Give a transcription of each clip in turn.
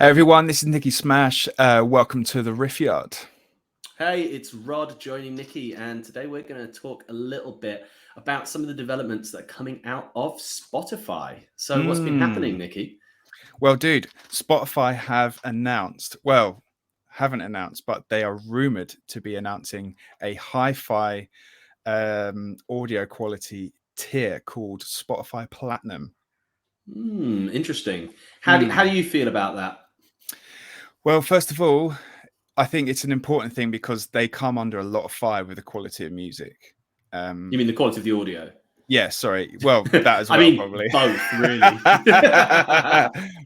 Hey everyone, this is Nicky Smash. Welcome to the Riff Yard. Hey, it's Rod joining Nikki, and today we're going to talk a little bit about some of the developments that are coming out of Spotify. So, what's been happening, Nikki? Well, dude, Spotify haven't announced, but they are rumored to be announcing a hi-fi audio quality tier called Spotify Platinum. Interesting. How do you feel about that? Well, first of all, I think it's an important thing because they come under a lot of fire with the quality of music. You mean the quality of the audio? Yeah, sorry. Well, that as I well, mean, probably. both, really.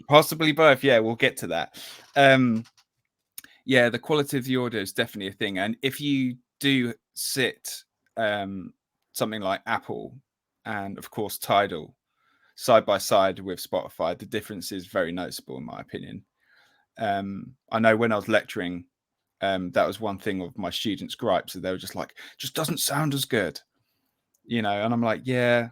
Possibly both. Yeah, we'll get to that. Yeah, the quality of the audio is definitely a thing. And if you do sit something like Apple and, of course, Tidal side by side with Spotify, the difference is very noticeable, in my opinion. I know when I was lecturing, that was one thing of my students' gripes, that they were just like, just doesn't sound as good, and I'm like, yeah,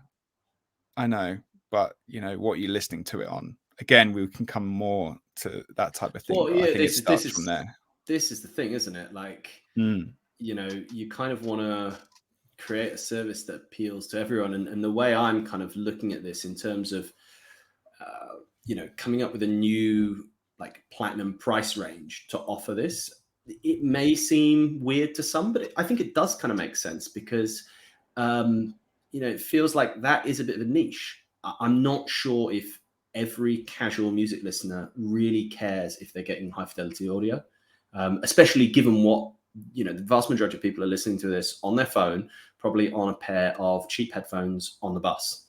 I know, but what you're listening to it on. Again, we can come more to that type of thing, Well, but I yeah, think it this is this starts from is there. this is the thing, isn't it? Like, Mm. you kind of want to create a service that appeals to everyone, and the way I'm kind of looking at this in terms of coming up with a new like platinum price range to offer this, it may seem weird to some, but I think it does kind of make sense because it feels like that is a bit of a niche. I'm not sure if every casual music listener really cares if they're getting high fidelity audio, especially given what the vast majority of people are listening to this on their phone, probably on a pair of cheap headphones on the bus.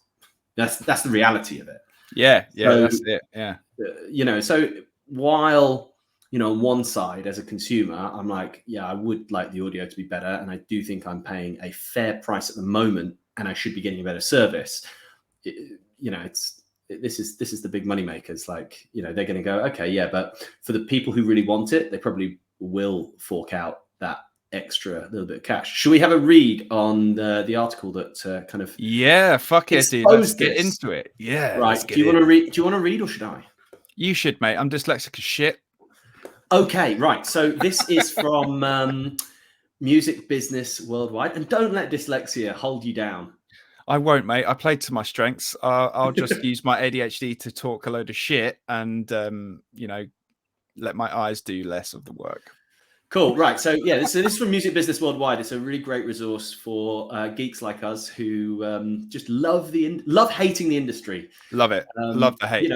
That's the reality of it. Yeah, So, that's it. Yeah. So while, on one side as a consumer, I'm like, yeah, I would like the audio to be better. And I do think I'm paying a fair price at the moment and I should be getting a better service. This is the big money makers. Like, they're going to go, okay, yeah, but for the people who really want it, they probably will fork out that extra little bit of cash. Should we have a read on the article that kind of Fuck it, dude. Let's exposed get this? into it. Yeah, let's Right. get Do you want to in. read? Do you want to read, or should I? You should, mate. I'm dyslexic as shit. Okay, right. So this is from Music Business Worldwide, and don't let dyslexia hold you down. I won't, mate. I play to my strengths. I'll just use my ADHD to talk a load of shit and, let my eyes do less of the work. Cool. Right. So yeah, this is from Music Business Worldwide. It's a really great resource for geeks like us who just love hating the industry. Love it. Love the hate.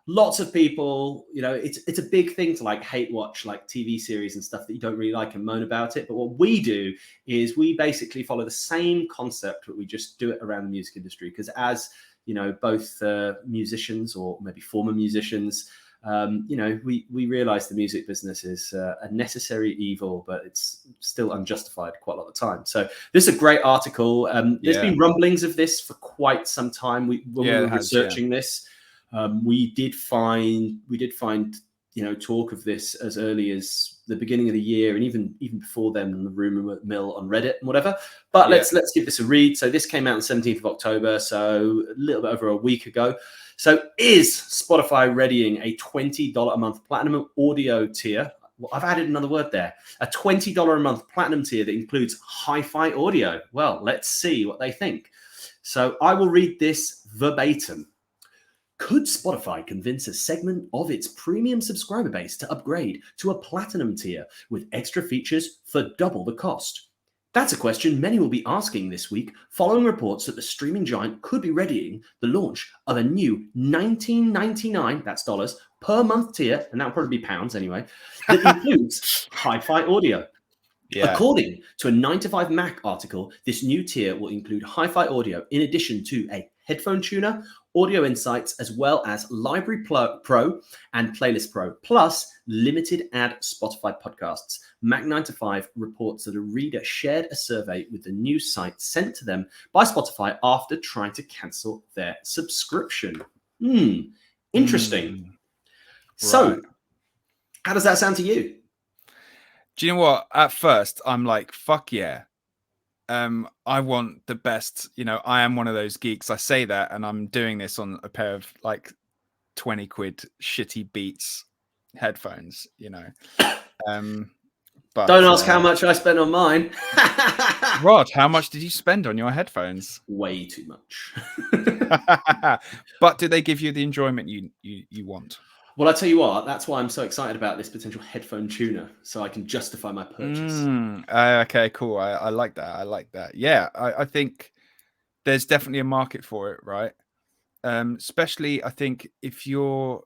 Lots of people, it's a big thing to like hate watch like TV series and stuff that you don't really like and moan about it. But what we do is we basically follow the same concept, but we just do it around the music industry. Because as both musicians or maybe former musicians, we realize the music business is a necessary evil, but it's still unjustified quite a lot of the time. So this is a great article. There's been rumblings of this for quite some time. When we were researching this, we did find talk of this as early as the beginning of the year, and even before then on the rumor mill on Reddit and whatever. But let's give this a read. So this came out on the 17th of October, so a little bit over a week ago. So is Spotify readying a $20 a month platinum audio tier? Well, I've added another word there. A $20 a month platinum tier that includes hi-fi audio. Well, let's see what they think. So I will read this verbatim. Could Spotify convince a segment of its premium subscriber base to upgrade to a platinum tier with extra features for double the cost? That's a question many will be asking this week, following reports that the streaming giant could be readying the launch of a new $19.99, that's dollars, per month tier, and that'll probably be pounds anyway, that includes hi-fi audio. Yeah. According to a 9 to 5 Mac article, this new tier will include hi-fi audio in addition to a headphone tuner, audio insights, as well as Library Pro and Playlist Pro, plus limited ad Spotify podcasts. Mac 9 to 5 reports that a reader shared a survey with the news site sent to them by Spotify after trying to cancel their subscription. Interesting. So, right. How does that sound to you? Do you know what? At first, I'm like, fuck yeah. I want the best. I am one of those geeks. I say that, and I'm doing this on a pair of like 20 quid shitty Beats headphones, you know. But Don't ask how much I spent on mine. Rod, how much did you spend on your headphones? Way too much. But do they give you the enjoyment you want? Well, I tell you what, that's why I'm so excited about this potential headphone tuner, so I can justify my purchase. Okay, cool. I like that. I like that. Yeah, I think there's definitely a market for it, right? Especially, I think if you're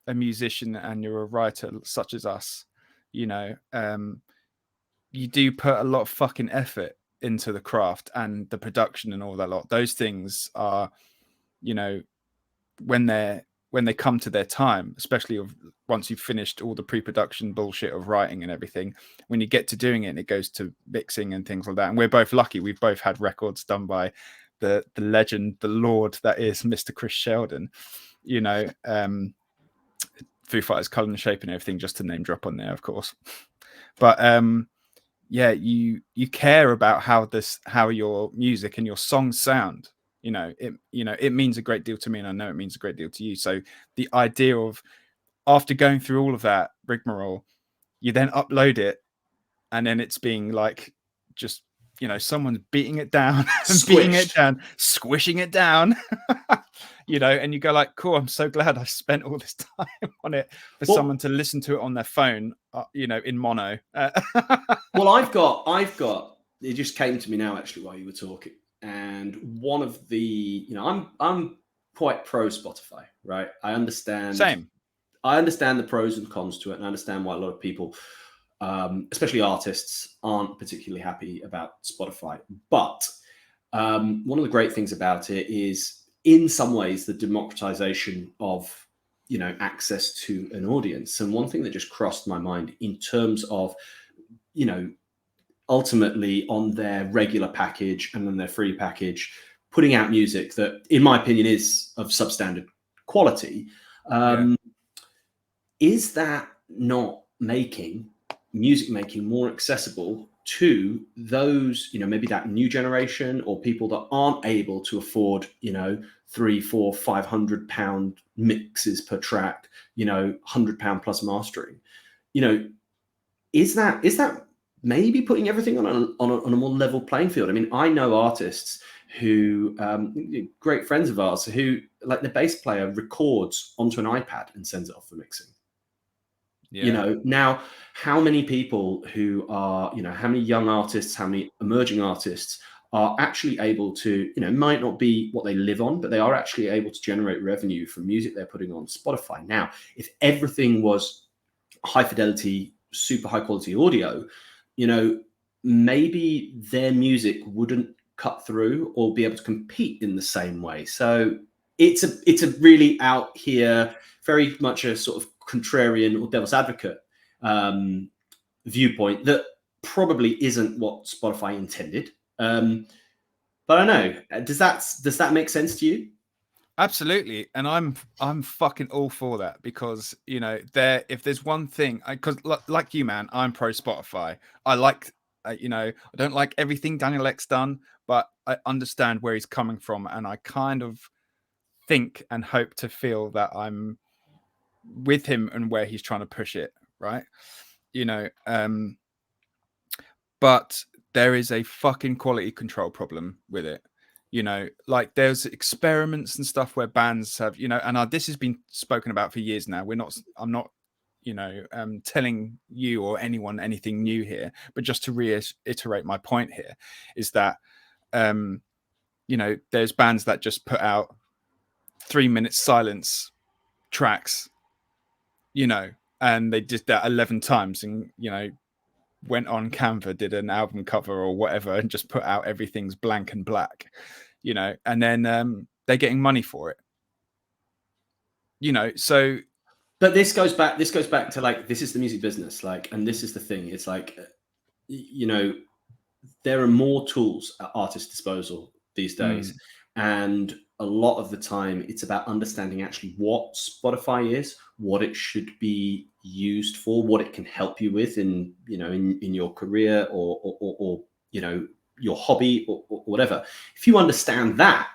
a musician and you're a writer such as us, you know, you do put a lot of fucking effort into the craft and the production and all that lot. Those things are, you know, when they come to their time, especially once you've finished all the pre-production bullshit of writing and everything, when you get to doing it and it goes to mixing and things like that. And we're both lucky. We've both had records done by the legend, the lord that is Mr. Chris Sheldon, you know, Foo Fighters, Colour and Shape and everything, just to name drop on there, of course. But yeah, you care about how your music and your songs sound. It means a great deal to me, and I know it means a great deal to you. So the idea of, after going through all of that rigmarole, you then upload it, and then it's being like, just, someone's beating it down and beating it down, squishing it down, and you go like, cool, I'm so glad I spent all this time on it for someone to listen to it on their phone, in mono. Well, I've got, it just came to me now, actually, while you were talking. And one of the, I'm quite pro Spotify, right? I understand. Same. I understand the pros and cons to it, and I understand why a lot of people, especially artists, aren't particularly happy about Spotify. But one of the great things about it is, in some ways, the democratization of, access to an audience. And one thing that just crossed my mind in terms of, ultimately on their regular package and then their free package, putting out music that, in my opinion, is of substandard quality. Is that not making music making more accessible to those, maybe that new generation, or people that aren't able to afford, £300, £400, £500 mixes per track, £100 plus mastering? Is that maybe putting everything on a more level playing field? I mean, I know artists who, great friends of ours, who, like, the bass player records onto an iPad and sends it off for mixing. Now, how many people who are, how many young artists, how many emerging artists are actually able to, might not be what they live on, but they are actually able to generate revenue from music they're putting on Spotify. Now, if everything was high fidelity, super high quality audio, maybe their music wouldn't cut through or be able to compete in the same way. So it's a really out here, very much a sort of contrarian or devil's advocate viewpoint that probably isn't what Spotify intended. But I know, does that make sense to you? Absolutely, and I'm fucking all for that, because if there's one thing, because like you, man, I'm pro Spotify. I like, I don't like everything Daniel Ek's done, but I understand where he's coming from, and I kind of think and hope to feel that I'm with him and where he's trying to push it, right? But there is a fucking quality control problem with it. Like, there's experiments and stuff where bands have, and this has been spoken about for years now. I'm not telling you or anyone anything new here, but just to reiterate my point here is that there's bands that just put out 3 minutes silence tracks, and they did that 11 times, and went on Canva, did an album cover or whatever, and just put out everything's blank and black, and then they're getting money for it. So, but this goes back to, like, this is the music business, like, and this is the thing. It's like, there are more tools at artists' disposal these days. And a lot of the time it's about understanding actually what Spotify is, what it should be used for, what it can help you with in your career or your hobby or whatever. If you understand that,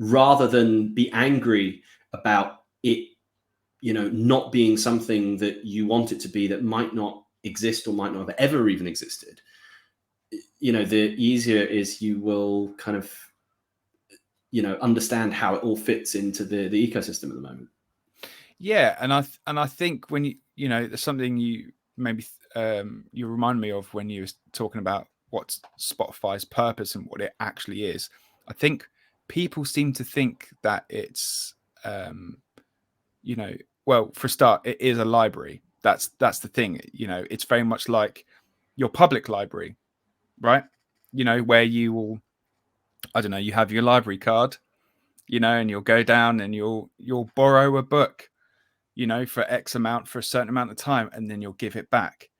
rather than be angry about it, not being something that you want it to be, that might not exist or might not have ever even existed, the easier it is you will kind of, understand how it all fits into the ecosystem at the moment. Yeah, and I think when there's something you maybe you remind me of when you were talking about what's Spotify's purpose and what it actually is. I think people seem to think that it's well, for a start, it is a library. That's the thing. It's very much like your public library, right? Where you will, I don't know, you have your library card, and you'll go down and you'll borrow a book, for X amount for a certain amount of time, and then you'll give it back.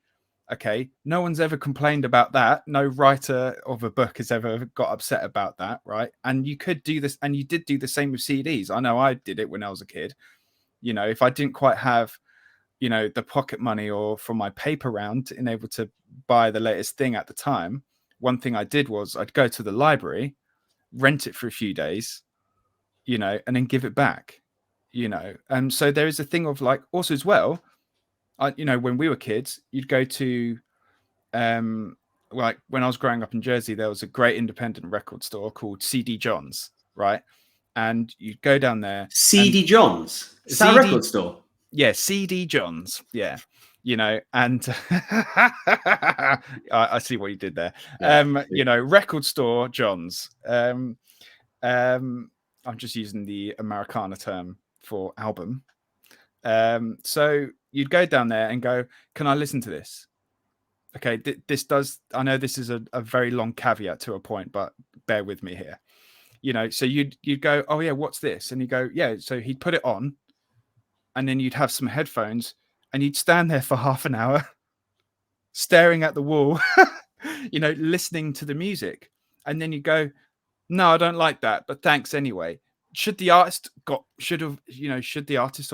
Okay, no one's ever complained about that. No writer of a book has ever got upset about that, right? And you could do this, and you did do the same with CDs. I know I did it when I was a kid. If I didn't quite have, the pocket money or from my paper round and able to buy the latest thing at the time, one thing I did was I'd go to the library, rent it for a few days, and then give it back, and so there is a thing of like, also as well, when we were kids, you'd go to like when I was growing up in Jersey, there was a great independent record store called CD John's, right? And you'd go down there. CD John's? Is that a record store? Yeah, CD John's. Yeah. And I see what you did there. Yeah, record store John's. I'm just using the Americana term for album. So you'd go down there and go, can I listen to this? Okay, I know this is a very long caveat to a point, but bear with me here. So you'd go, oh yeah, what's this? And you go, yeah. So he'd put it on, and then you'd have some headphones, and you'd stand there for half an hour, staring at the wall, listening to the music, and then you go, no, I don't like that, but thanks anyway. Should the artist have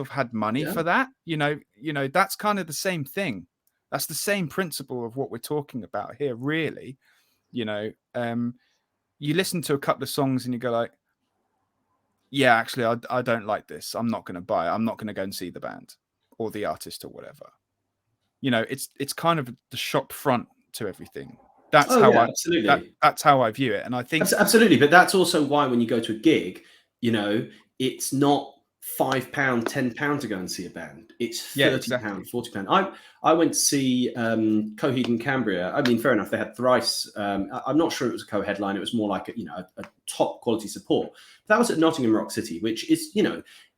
had money for that? That's kind of the same thing. That's the same principle of what we're talking about here, really. You listen to a couple of songs and you go like, yeah, actually, I don't like this. I'm not going to buy it. I'm not going to go and see the band or the artist or whatever. It's kind of the shop front to everying. That's absolutely. That's how I view it. And I think absolutely, but that's also why when you go to a gig, it's not £5, £10 to go and see a band. It's £30, exactly. £40. I went to see Coheed and Cambria. I mean, fair enough, they had Thrice. I'm not sure it was a co-headline. It was more like a top quality support. That was at Nottingham Rock City, which is,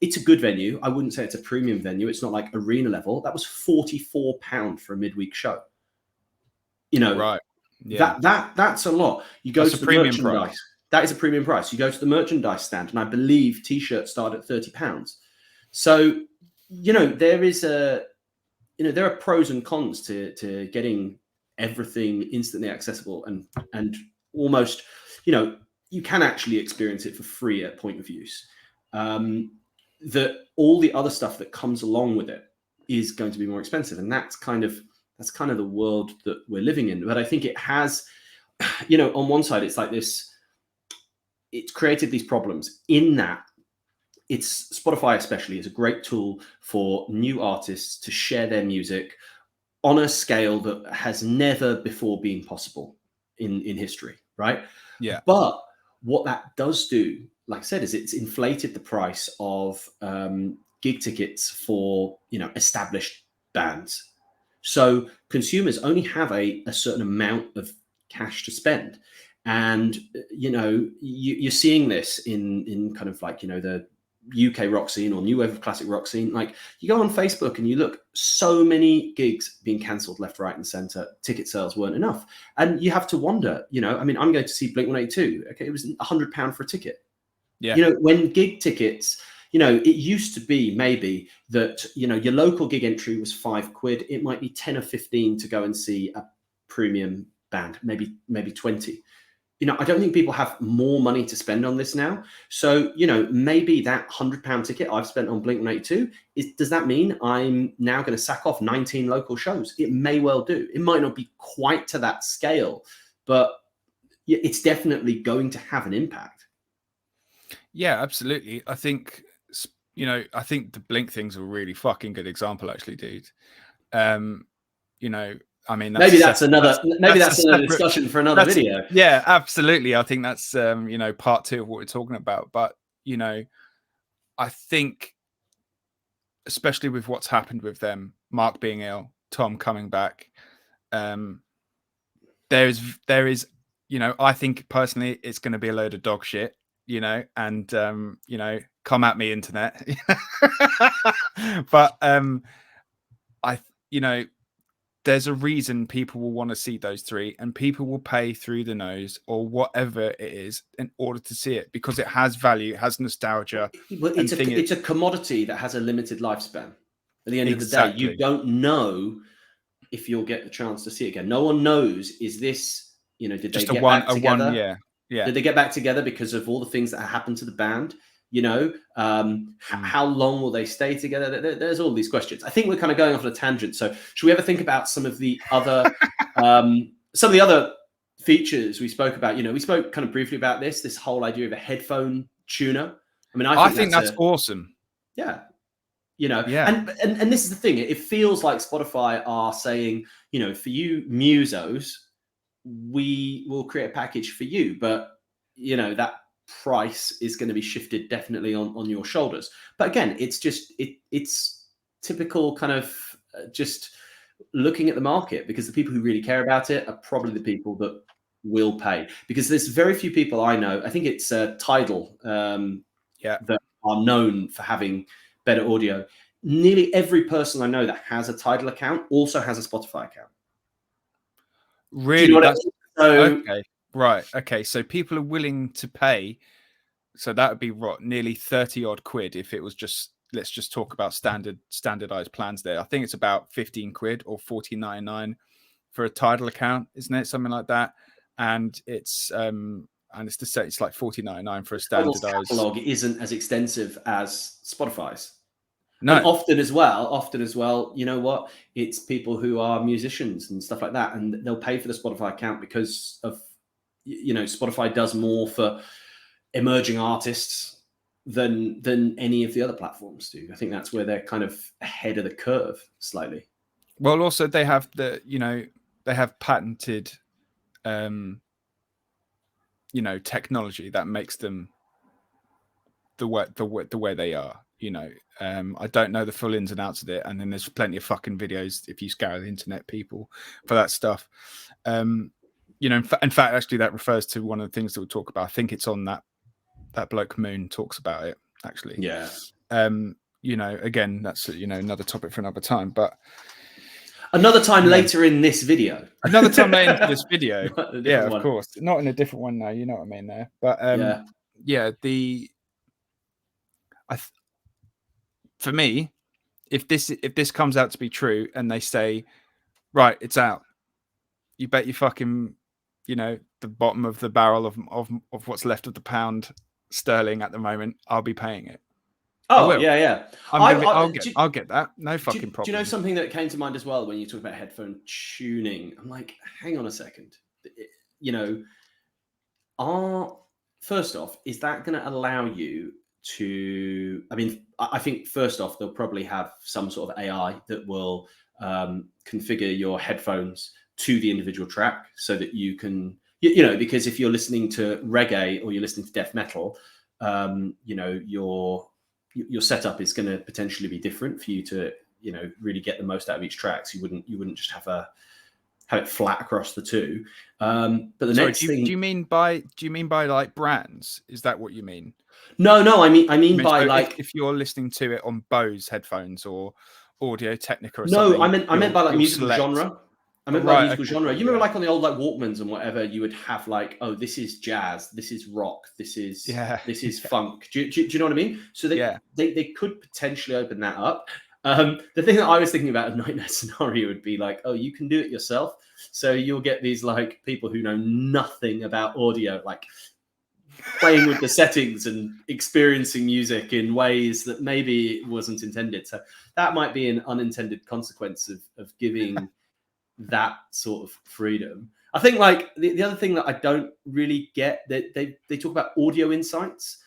it's a good venue. I wouldn't say it's a premium venue. It's not like arena level. That was £44 for a midweek show. Right. Yeah. That's a lot. You go That's to the premium merchandise. Price. That is a premium price. You go to the merchandise stand, and I believe T-shirts start at £30. So, there is there are pros and cons to getting everything instantly accessible and almost, you can actually experience it for free at point of use. That all the other stuff that comes along with it is going to be more expensive, and that's kind of the world that we're living in. But I think it has, on one side, it's like this. It's created these problems in that Spotify especially is a great tool for new artists to share their music on a scale that has never before been possible in history, right? Yeah. But what that does do, like I said, is it's inflated the price of gig tickets for established bands. So consumers only have a certain amount of cash to spend. And, you're seeing this in kind of like, the UK rock scene or new wave of classic rock scene. Like, you go on Facebook and you look, so many gigs being cancelled left, right, and center. Ticket sales weren't enough. And you have to wonder, I mean, I'm going to see Blink-182. Okay, it was £100 for a ticket. Yeah. When gig tickets, it used to be maybe that, your local gig entry was £5. It might be 10 or 15 to go and see a premium band, maybe 20. I don't think people have more money to spend on this now. So, maybe that £100 ticket I've spent on Blink-182 does that mean I'm now going to sack off 19 local shows? It may well do. It might not be quite to that scale, but it's definitely going to have an impact. Yeah, absolutely. I think you know, I think the Blink thing's a really fucking good example, actually, dude. You know, I mean, Maybe that's another separate discussion for another video. Yeah, absolutely. I think that's you know, part 2 of what we're talking about. But you know, I think, especially with what's happened with them, Mark being ill, Tom coming back, there is, you know, I think personally it's going to be a load of dog shit, you know, and you know, come at me, internet. But you know, there's a reason people will want to see those 3, and people will pay through the nose or whatever it is in order to see it, because it has value, it has nostalgia. Well, it's a commodity that has a limited lifespan. At the end of the day, you don't know if you'll get the chance to see it again. No one knows, is this, you know, did just they get back together? Yeah. Did they get back together because of all the things that happened to the band? You know, how long will they stay together? There's all these questions. I think we're kind of going off on a tangent. So should we ever think about some of the other features we spoke about? You know, we spoke kind of briefly about this whole idea of a headphone tuner. I mean, I think that's awesome. Yeah. You know, and this is the thing. It feels like Spotify are saying, you know, for you musos, we will create a package for you, but you know, that price is going to be shifted definitely on your shoulders. But again, it's just it's typical kind of just looking at the market, because the people who really care about it are probably the people that will pay, because there's very few people I know. I think it's Tidal that are known for having better audio. Nearly every person I know that has a Tidal account also has a Spotify account. Really? You know what I mean? Okay. Right. Okay. So people are willing to pay. So that would be nearly 30 odd quid if it was just, let's just talk about standardized plans there. I think it's about 15 quid or 14.99 for a Tidal account, isn't it? Something like that. And it's it's like 14.99 for a standardized. Catalog isn't as extensive as Spotify's. No. And often as well, you know what? It's people who are musicians and stuff like that, and they'll pay for the Spotify account because of, you know, Spotify does more for emerging artists than any of the other platforms do. I think that's where they're kind of ahead of the curve slightly. Well, also they have they have patented, you know, technology that makes them the way they are. You know, I don't know the full ins and outs of it, and then there's plenty of fucking videos if you scour the internet, people, for that stuff. You know, in fact, actually, that refers to one of the things that we'll talk about. I think it's on that bloke Moon talks about it, actually. Yeah. You know, again, that's, you know, another topic for another time, but another time later in this video. Another time later in this video. Yeah, of course. Not in a different one now, you know what I mean there. But for me, if this comes out to be true and they say, right, it's out, you bet you fucking, you know, the bottom of the barrel of what's left of the pound sterling at the moment, I'll be paying it. Oh, yeah. I'll get that. No fucking problem. Do you know something that came to mind as well when you talk about headphone tuning? I'm like, hang on a second. You know, first off, is that going to allow you to, I mean, I think first off, they'll probably have some sort of AI that will configure your headphones to the individual track so that you can, you know, because if you're listening to reggae or you're listening to death metal, you know, your setup is going to potentially be different for you to, you know, really get the most out of each track. So you wouldn't just have it flat across the two. But the next thing, do you mean by like brands? Is that what you mean? No. I mean by so like if you're listening to it on Bose headphones or Audio Technica or something. No, I meant by like musical genre. I meant by musical genre. You remember like on the old like Walkmans and whatever, you would have like, oh, this is jazz, this is rock, this is funk. Do you know what I mean? So they could potentially open that up. The thing that I was thinking about a nightmare scenario would be like, oh, you can do it yourself. So you'll get these like people who know nothing about audio, like playing with the settings and experiencing music in ways that maybe wasn't intended. So that might be an unintended consequence of giving that sort of freedom. I think like the other thing that I don't really get, that they talk about audio insights.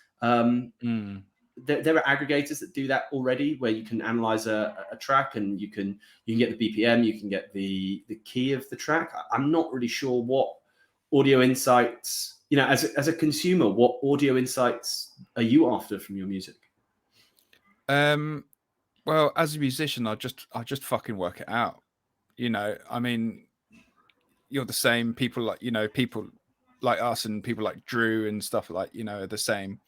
there are aggregators that do that already, where you can analyze a track and you can get the BPM, you can get the key of the track. I'm not really sure what audio insights, as a consumer, what audio insights are you after from your music? Well, as a musician, I just fucking work it out. I mean, you're the same. People people like us and people like Drew and stuff like, are the same.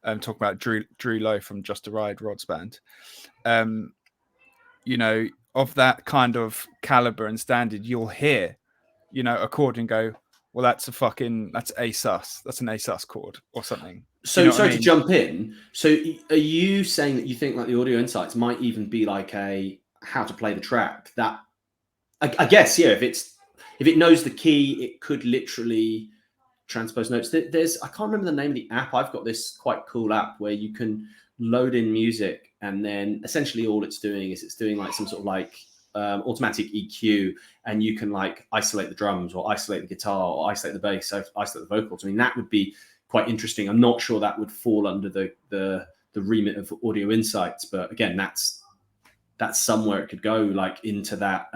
Talking about Drew Lowe from Just a Ride, Rod's band. Of that kind of caliber and standard, you'll hear, a chord and go, well, that's A sus. That's an A sus chord or something. So sorry to jump in. So are you saying that you think like the audio insights might even be like a how to play the track? That I guess, yeah, if it knows the key, it could literally transpose notes. There's, I can't remember the name of the app. I've got this quite cool app where you can load in music, and then essentially all it's doing is it's doing like some sort of like automatic EQ, and you can like isolate the drums or isolate the guitar or isolate the bass, so isolate the vocals. I mean, that would be quite interesting. I'm not sure that would fall under the remit of audio insights, but again, that's somewhere it could go, like into that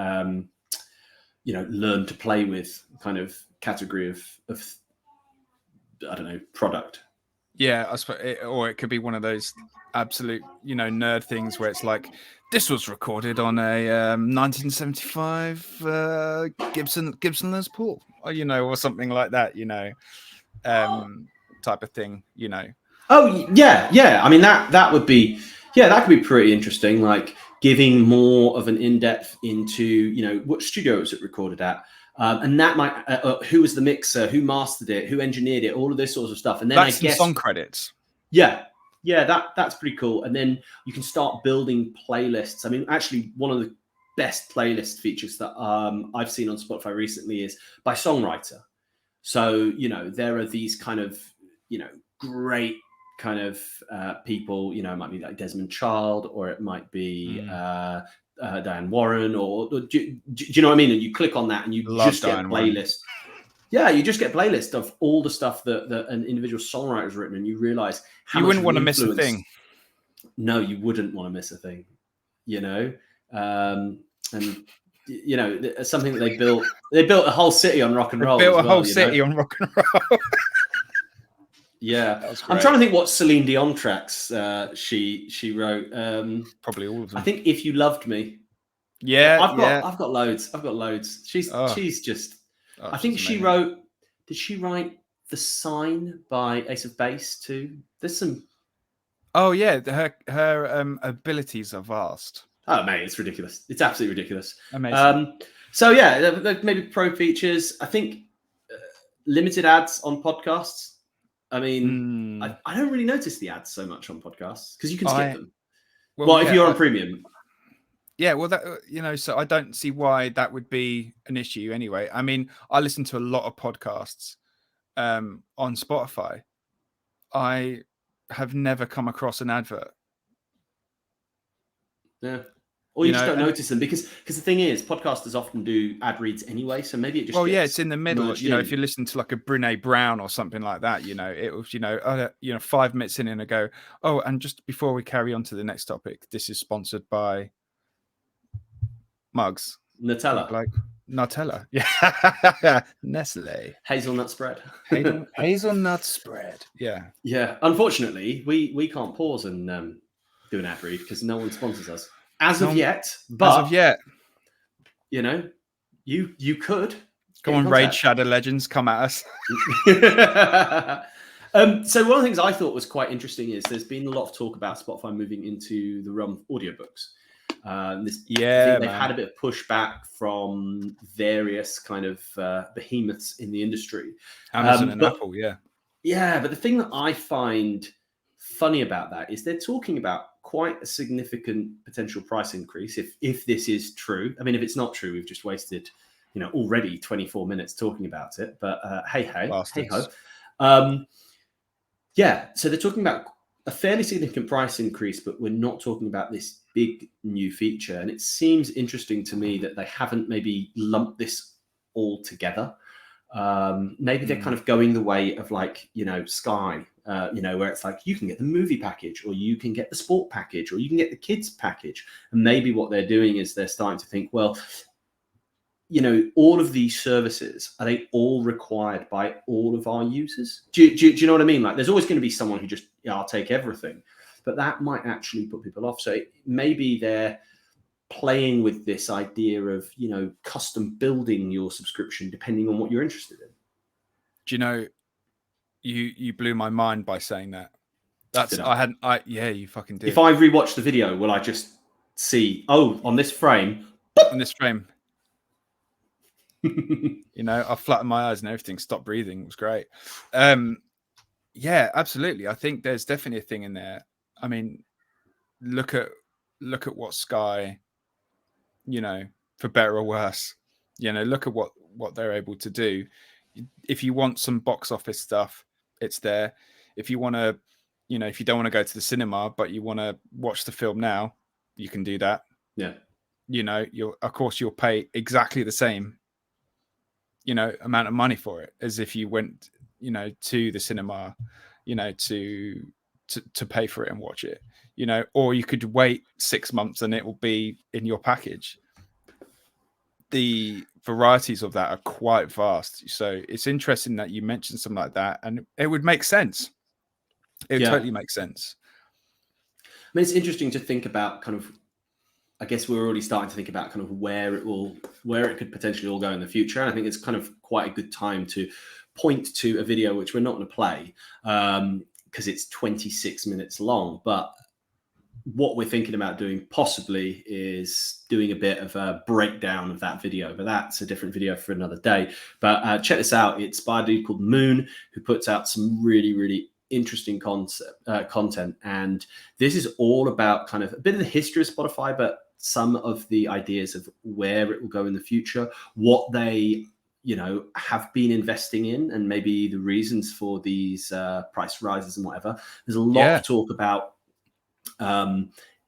learn to play with kind of category of I don't know, product. Yeah, I suppose, or it could be one of those absolute nerd things where it's like, this was recorded on a 1975 Gibson Les Paul, or something like that, type of thing, Oh yeah. I mean, that would be, that could be pretty interesting. Like giving more of an in-depth into what studio was it recorded at, and that might who was the mixer, who mastered it, who engineered it, all of this sorts of stuff. And then that's I guess song credits. Yeah, that's pretty cool. And then you can start building playlists. I mean, actually, one of the best playlist features that I've seen on Spotify recently is by songwriter. So there are these kind of great kind of people. It might be like Desmond Child, or it might be Diane Warren, or do you know what I mean? And you click on that, and you just get a playlist. Yeah, you just get a playlist of all the stuff that an individual songwriter has written, and you realize how you wouldn't want to miss a thing. No, you wouldn't want to miss a thing. And something that they built a whole city on rock and roll. They built a whole city on rock and roll. Yeah, I'm trying to think what Celine Dion tracks she wrote. Probably all of them. I think "If You Loved Me." Yeah, I've got loads. She's just. I think she wrote. Did she write "The Sign" by Ace of Base too? There's some. Oh yeah, her abilities are vast. Oh mate, it's ridiculous. It's absolutely ridiculous. Amazing. So yeah, maybe pro features. I think limited ads on podcasts. I mean, I don't really notice the ads so much on podcasts because you can skip them. Well, if you're on premium. Yeah, well, that so I don't see why that would be an issue anyway. I mean, I listen to a lot of podcasts on Spotify. I have never come across an advert. Yeah. Or you just don't notice them because the thing is, podcasters often do ad reads anyway, so maybe it just it's in the middle. If you listen to like a Brene Brown or something like that, it was 5 minutes in and I go, oh, and just before we carry on to the next topic, this is sponsored by mugs, Nutella, like Nutella, yeah, Nestle, hazelnut spread, hazelnut spread, yeah. Unfortunately, we can't pause and do an ad read because no one sponsors us. As of yet, you could. Come on, Raid Shadow Legends, come at us. So one of the things I thought was quite interesting is there's been a lot of talk about Spotify moving into the realm of audiobooks. They've had a bit of pushback from various kind of behemoths in the industry. Amazon and Apple, Yeah, but the thing that I find funny about that is they're talking about quite a significant potential price increase if this is true. I mean, if it's not true, we've just wasted already 24 minutes talking about it, but hey ho. So they're talking about a fairly significant price increase, but we're not talking about this big new feature. And it seems interesting to me that they haven't maybe lumped this all together. Maybe they're kind of going the way of like Sky where it's like you can get the movie package, or you can get the sport package, or you can get the kids package. And maybe what they're doing is they're starting to think, well, all of these services, are they all required by all of our users? Do you know what I mean? Like, there's always going to be someone who just, I'll take everything, but that might actually put people off. So maybe they're playing with this idea of, custom building your subscription depending on what you're interested in. Do you know, you blew my mind by saying that. Yeah, you fucking did. If I rewatch the video, will I just see, on this frame, in this frame, I flattened my eyes and everything, stopped breathing. It was great. Yeah, absolutely. I think there's definitely a thing in there. I mean, look at what Sky, for better or worse, look at what they're able to do. If you want some box office stuff, it's there. If you want to, if you don't want to go to the cinema, but you want to watch the film now, you can do that. Yeah. You'll pay exactly the same, amount of money for it as if you went, to the cinema, to pay for it and watch it, or you could wait 6 months and it will be in your package. The varieties of that are quite vast. So it's interesting that you mentioned something like that, and it would make sense. It would totally make sense. I mean, it's interesting to think about kind of, I guess we're already starting to think about kind of where it could potentially all go in the future. And I think it's kind of quite a good time to point to a video, which we're not going to play because it's 26 minutes long. But what we're thinking about doing possibly is doing a bit of a breakdown of that video, but that's a different video for another day. But check this out. It's by a dude called Moon, who puts out some really, really interesting content. And this is all about kind of a bit of the history of Spotify, but some of the ideas of where it will go in the future, what they have been investing in, and maybe the reasons for these price rises and whatever. There's a lot to talk about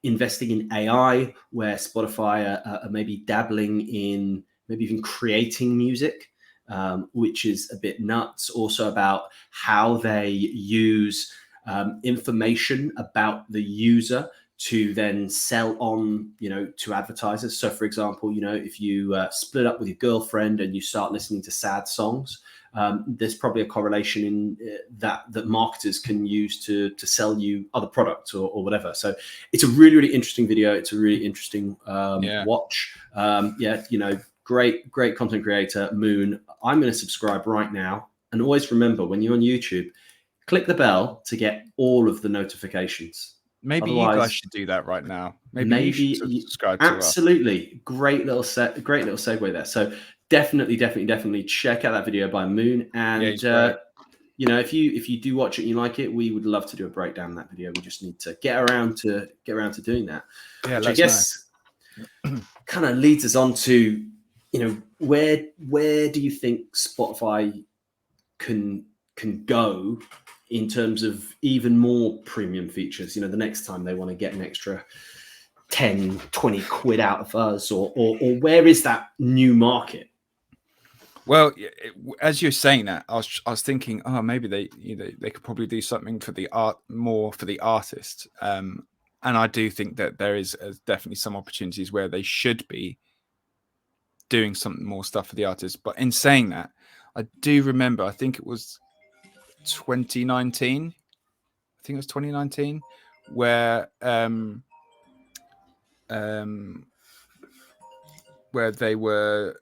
investing in AI, where Spotify are maybe dabbling in maybe even creating music, which is a bit nuts. Also about how they use information about the user to then sell on, to advertisers. So for example, if you split up with your girlfriend and you start listening to sad songs, there's probably a correlation in that marketers can use to sell you other products or whatever. So it's a really, really interesting video. It's a really interesting watch. Great content creator, Moon. I'm going to subscribe right now. And always remember, when you're on YouTube, click the bell to get all of the notifications. Maybe you guys should do that right now. Maybe you should subscribe to us. Absolutely. Great little segue there. So definitely check out that video by Moon. And if you do watch it and you like it, we would love to do a breakdown of that video. We just need to get around to doing that. Yeah, which I guess kind of leads us on to, where do you think Spotify can go in terms of even more premium features, the next time they want to get an extra 10, 20 quid out of us, or where is that new market? Well, as you're saying that, I was thinking, maybe they could probably do something for the artist. And I do think that there is definitely some opportunities where they should be doing some more stuff for the artist. But in saying that, I do remember, I think it was 2019. I think it was 2019 where they were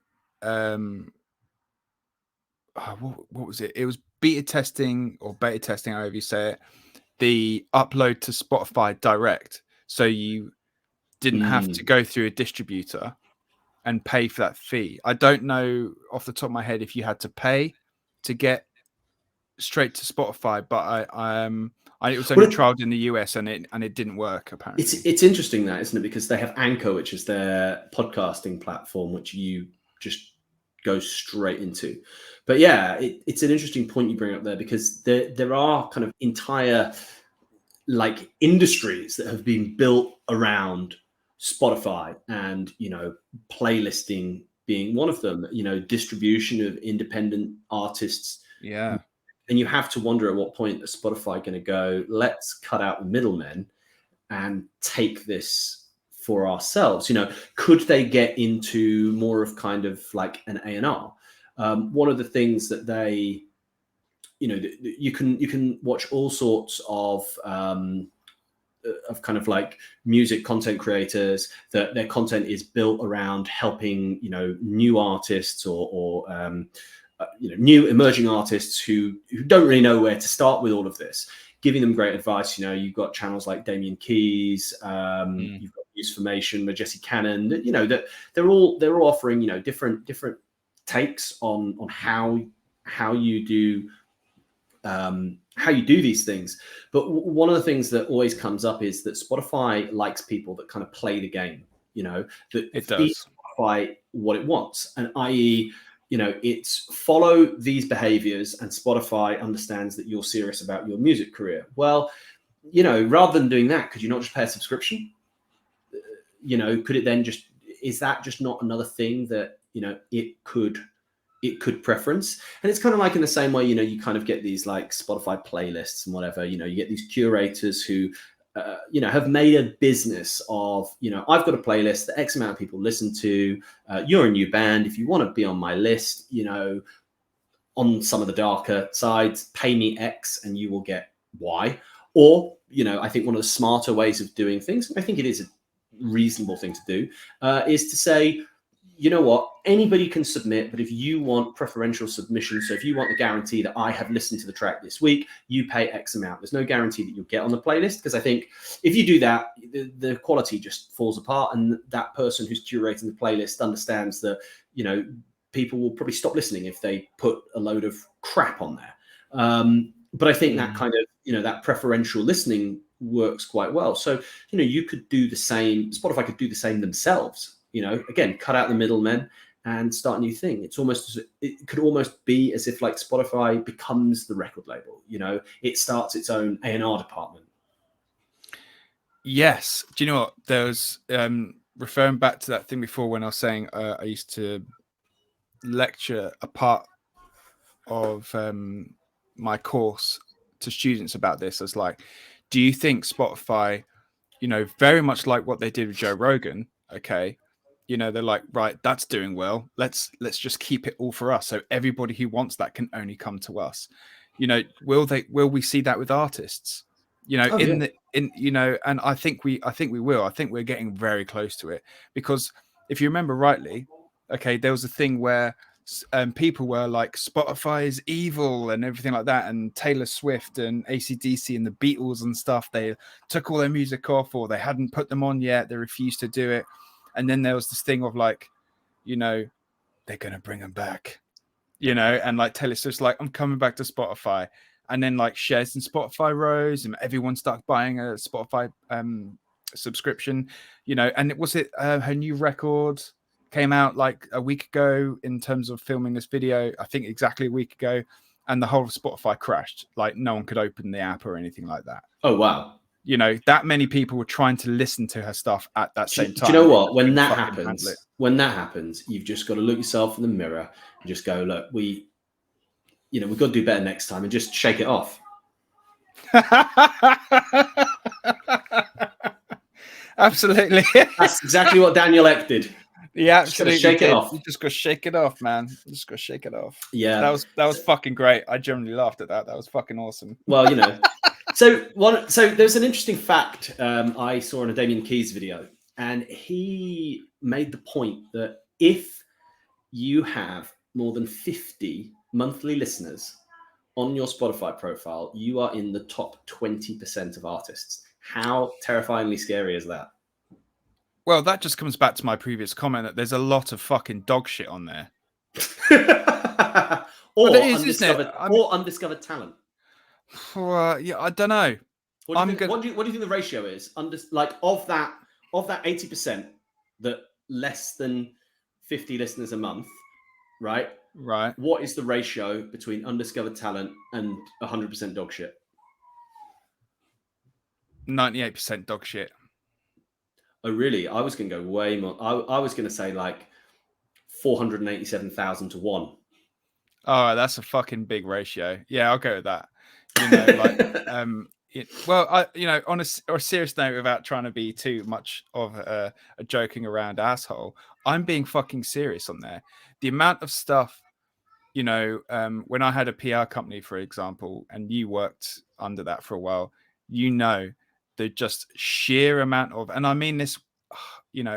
what was it? It was beta testing, however you say it, the upload to Spotify direct. So you didn't have to go through a distributor and pay for that fee. I don't know off the top of my head if you had to pay to get straight to Spotify, but it was only trialed in the US and it didn't work apparently. It's interesting that, isn't it? Because they have Anchor, which is their podcasting platform, which you just go straight into. But yeah, it's an interesting point you bring up there, because there are kind of entire industries that have been built around Spotify, and playlisting being one of them. Distribution of independent artists. Yeah. And you have to wonder at what point is Spotify going to go, let's cut out the middlemen and take this for ourselves. Could they get into more of kind of like an A&R? One of the things that they, you can watch all sorts of kind of like music content creators that their content is built around helping new artists or new emerging artists who don't really know where to start with all of this, giving them great advice. You've got channels like Damien Keys, you've got Use Formation, Jesse Cannon, that they're all offering different takes on how you do these things. But one of the things that always comes up is that Spotify likes people that kind of play the game, that it does Spotify what it wants, and i.e., it's follow these behaviors, and Spotify understands that you're serious about your music career. Well, rather than doing that, could you not just pay a subscription? Could it then is that just not another thing that it could preference? And it's kind of like in the same way, you kind of get these like Spotify playlists and whatever, you get these curators who, have made a business of, I've got a playlist that X amount of people listen to. You're a new band. If you want to be on my list, on some of the darker sides, pay me X and you will get Y. Or, I think one of the smarter ways of doing things, and I think it is a reasonable thing to do, is to say, you know what, anybody can submit, but if you want preferential submissions, so if you want the guarantee that I have listened to the track this week, you pay X amount. There's no guarantee that you'll get on the playlist, because I think if you do that, the quality just falls apart, and that person who's curating the playlist understands that, people will probably stop listening if they put a load of crap on there. But I think that kind of, that preferential listening works quite well. So, you could do the same, Spotify could do the same themselves. Again, cut out the middlemen and start a new thing. It could almost be as if like Spotify becomes the record label. It starts its own A&R department. Yes. Do you know what? There was referring back to that thing before when I was saying I used to lecture a part of my course to students about this. As like, do you think Spotify, very much like what they did with Joe Rogan, okay, they're like, right, that's doing well, let's just keep it all for us, so everybody who wants that can only come to us. Will we see that with artists? And I think we will. I think we're getting very close to it, because if you remember rightly, okay, there was a thing where people were like, Spotify is evil and everything like that, and Taylor Swift and AC/DC and the Beatles and stuff, they took all their music off, or they hadn't put them on yet, they refused to do it. And then there was this thing of like, they're gonna bring them back, and like Taylor Swift's like, I'm coming back to Spotify. And then like shares in Spotify rose, and everyone started buying a Spotify subscription, and her new record came out like a week ago in terms of filming this video, I think exactly a week ago, and the whole of Spotify crashed. Like no one could open the app or anything like that. Oh, wow. That many people were trying to listen to her stuff at that same time. Do you know what? When that happens, you've just got to look yourself in the mirror and just go, look, we've got to do better next time, and just shake it off. Absolutely. That's exactly what Daniel Ek did. Yeah, absolutely. Shake it off. You just got to shake it off, man. You just got to shake it off. Yeah. That was fucking great. I genuinely laughed at that. That was fucking awesome. Well, So there's an interesting fact I saw in a Damien Keys video, and he made the point that if you have more than 50 monthly listeners on your Spotify profile, you are in the top 20% of artists. How terrifyingly scary is that? Well, that just comes back to my previous comment that there's a lot of fucking dog shit on there. or undiscovered talent. Yeah, I don't know. What do you think the ratio is? Of that 80% that less than 50 listeners a month, right? Right. What is the ratio between undiscovered talent and 100% dog shit? 98% dog shit. Oh, really? I was going to go way more. I was going to say like 487,000 to 1. Oh, that's a fucking big ratio. Yeah, I'll go with that. You know, like, well, on a serious note, without trying to be too much of a joking around asshole, I'm being fucking serious on there. The amount of stuff, when I had a PR company, for example, and you worked under that for a while, the just sheer amount of, and I mean this,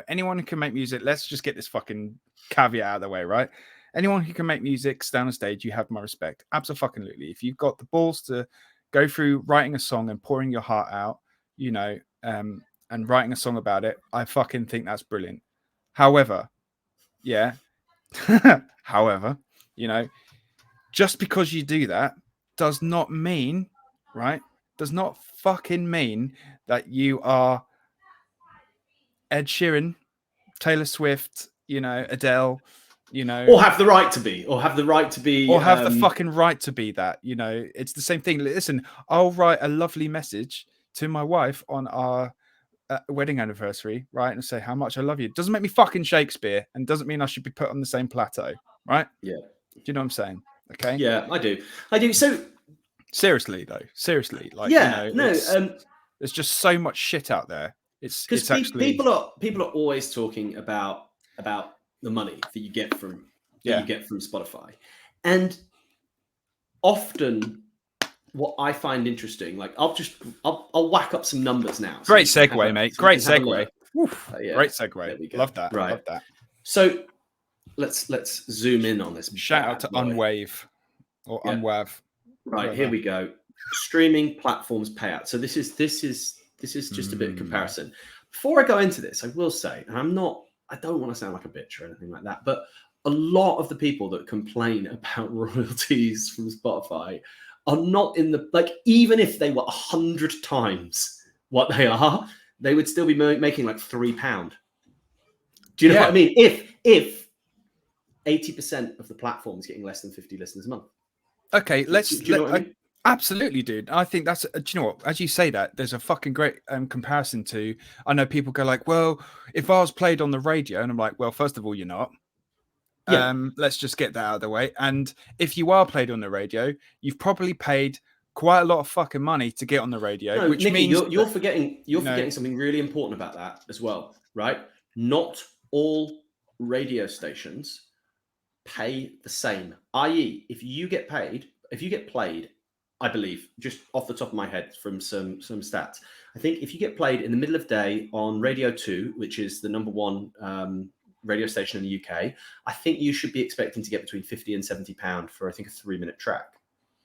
anyone who can make music, let's just get this fucking caveat out of the way, right? Anyone who can make music, stand on stage, you have my respect. Absolutely. If you've got the balls to go through writing a song and pouring your heart out, and writing a song about it, I fucking think that's brilliant. However, yeah, however, just because you do that does not mean, right? Does not fucking mean that you are Ed Sheeran, Taylor Swift, Adele, Or have the right to be, or have the right to be, or have the fucking right to be that. It's the same thing. Listen, I'll write a lovely message to my wife on our wedding anniversary, right, and say how much I love you. It doesn't make me fucking Shakespeare, and doesn't mean I should be put on the same plateau, right? Yeah. Do you know what I'm saying? Okay. Yeah, I do. So seriously, like, yeah, no, there's just so much shit out there. It's actually people are always talking about the money that you get from Spotify, and often what I find interesting, like I'll whack up some numbers now. Great segue, mate. Great segue. Yeah. Great segue. Love that. Right. Love that. So let's zoom in on this. Shout out to Unwave or Unwav. Right, here we go. Streaming platforms payout. So this is just a bit of comparison. Before I go into this, I will say, and I don't want to sound like a bitch or anything like that, but a lot of the people that complain about royalties from Spotify are not in the, like, even if they were 100 times what they are, they would still be making like £3. Do you know what I mean? If 80% of the platform is getting less than 50 listeners a month. Okay, do you know what I mean? Absolutely, dude. I think that's, do you know what? As you say that, there's a fucking great comparison to, I know people go like, well, if I was played on the radio, and I'm like, well, first of all, you're not. Yeah. Let's just get that out of the way. And if you are played on the radio, you've probably paid quite a lot of fucking money to get on the radio. No, which Nicky, means you're forgetting something really important about that as well, right? Not all radio stations pay the same. I.e., if you get played, I believe, just off the top of my head from some stats, I think if you get played in the middle of day on Radio 2, which is the number one radio station in the UK, I think you should be expecting to get between £50 and £70 for, I think, a 3-minute track.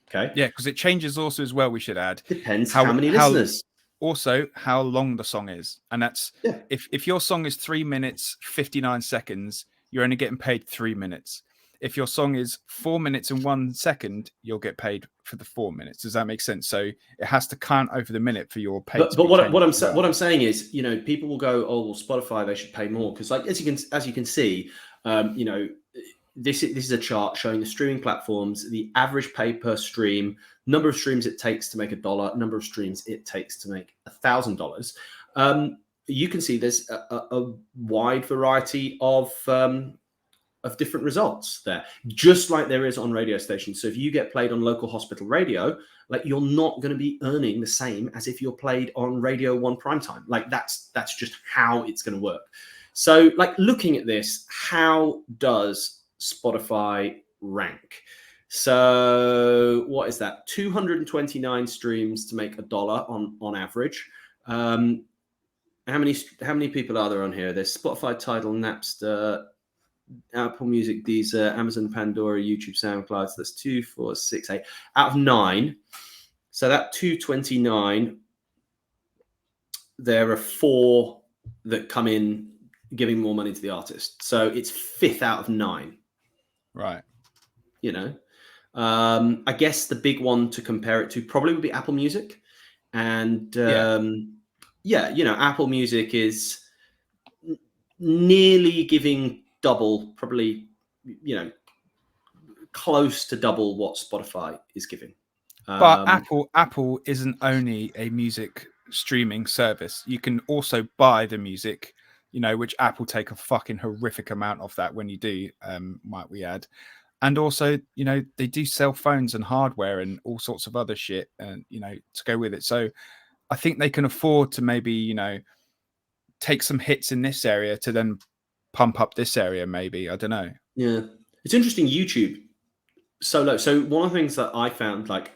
Okay. Yeah, because it changes also as well, we should add. Depends how many listeners. Also, how long the song is. And that's, if your song is 3 minutes, 59 seconds, you're only getting paid 3 minutes. If your song is 4 minutes and 1 second, you'll get paid for the 4 minutes. Does that make sense? So it has to count over the minute for your pay. But what I'm saying is, people will go, oh, well, Spotify, they should pay more, because, like, as you can see, this is a chart showing the streaming platforms, the average pay per stream, number of streams it takes to make $1, number of streams it takes to make $1,000. You can see there's a wide variety of different results there, just like there is on radio stations. So if you get played on local hospital radio, like, you're not going to be earning the same as if you're played on Radio 1 primetime. Like, that's just how it's going to work. So, like, looking at this, how does Spotify rank? So what is that? 229 streams to make $1 on average. How many people are there on here? There's Spotify, Tidal, Napster, Apple Music, Deezer, Amazon, Pandora, YouTube, SoundCloud. So that's 2, 4, 6, 8 out of 9. So that 229, there are 4 that come in giving more money to the artist. So it's 5th out of 9. Right. I guess the big one to compare it to probably would be Apple Music. And Apple Music is nearly giving double, probably, close to double what Spotify is giving. But Apple isn't only a music streaming service. You can also buy the music, which Apple take a fucking horrific amount of that when you do, might we add. And also, you know, they do sell phones and hardware and all sorts of other shit, and you know, to go with it. So I think they can afford to maybe, you know, take some hits in this area to then pump up this area. Maybe, I don't know. Yeah, it's interesting. YouTube solo. So one of the things that I found, like,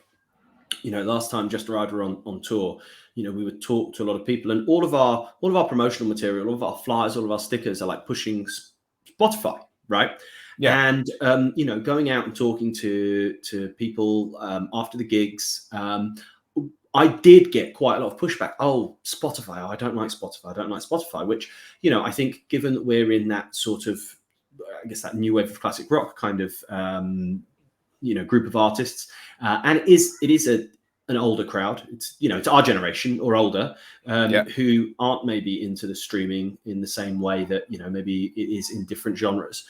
you know, last time Just Ride were on tour, you know, we would talk to a lot of people, and all of our promotional material, all of our flyers, all of our stickers are like pushing Spotify, right? Yeah. And you know, going out and talking to people after the gigs, I did get quite a lot of pushback. Oh, Spotify! Oh, I don't like Spotify. I don't like Spotify. Which, you know, I think given that we're in that sort of, I guess, that new wave of classic rock kind of you know, group of artists, and it is an older crowd. It's, you know, it's our generation or older, who aren't maybe into the streaming in the same way that, you know, maybe it is in different genres.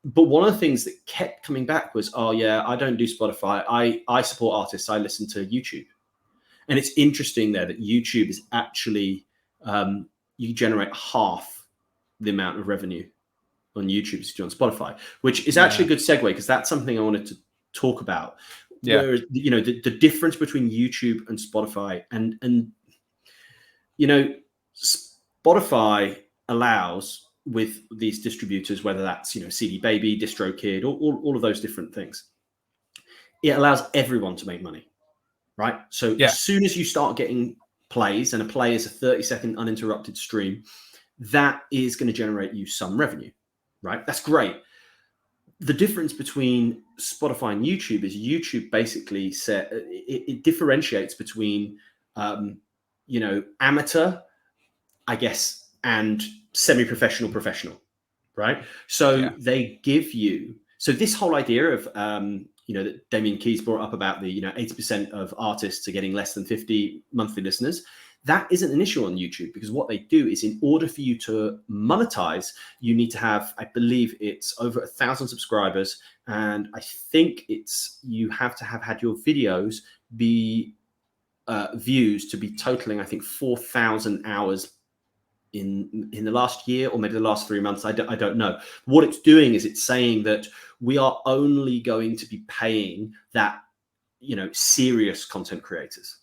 But one of the things that kept coming back was, oh yeah, I don't do Spotify. I support artists. I listen to YouTube. And it's interesting there that YouTube is actually, you generate half the amount of revenue on YouTube as you do on Spotify, which is actually a good segue, because that's something I wanted to talk about. Yeah. Whereas, you know, the difference between YouTube and Spotify, and you know, Spotify allows, with these distributors, whether that's, you know, CD Baby, DistroKid, all of those different things, it allows everyone to make money, right? So as soon as you start getting plays, and a play is a 30-second uninterrupted stream, that is going to generate you some revenue, right? That's great. The difference between Spotify and YouTube is YouTube basically it differentiates between, you know, amateur, I guess, and semi-professional, professional, right? So they give you, so this whole idea of, you know, that Damien Keys brought up about the, you know, 80% of artists are getting less than 50 monthly listeners. That isn't an issue on YouTube, because what they do is, in order for you to monetize, you need to have, I believe it's over 1,000 subscribers. And I think it's, you have to have had your videos be views to be totaling, I think, 4,000 hours in the last year, or maybe the last 3 months. I don't know. What it's doing is it's saying that we are only going to be paying that, you know, serious content creators.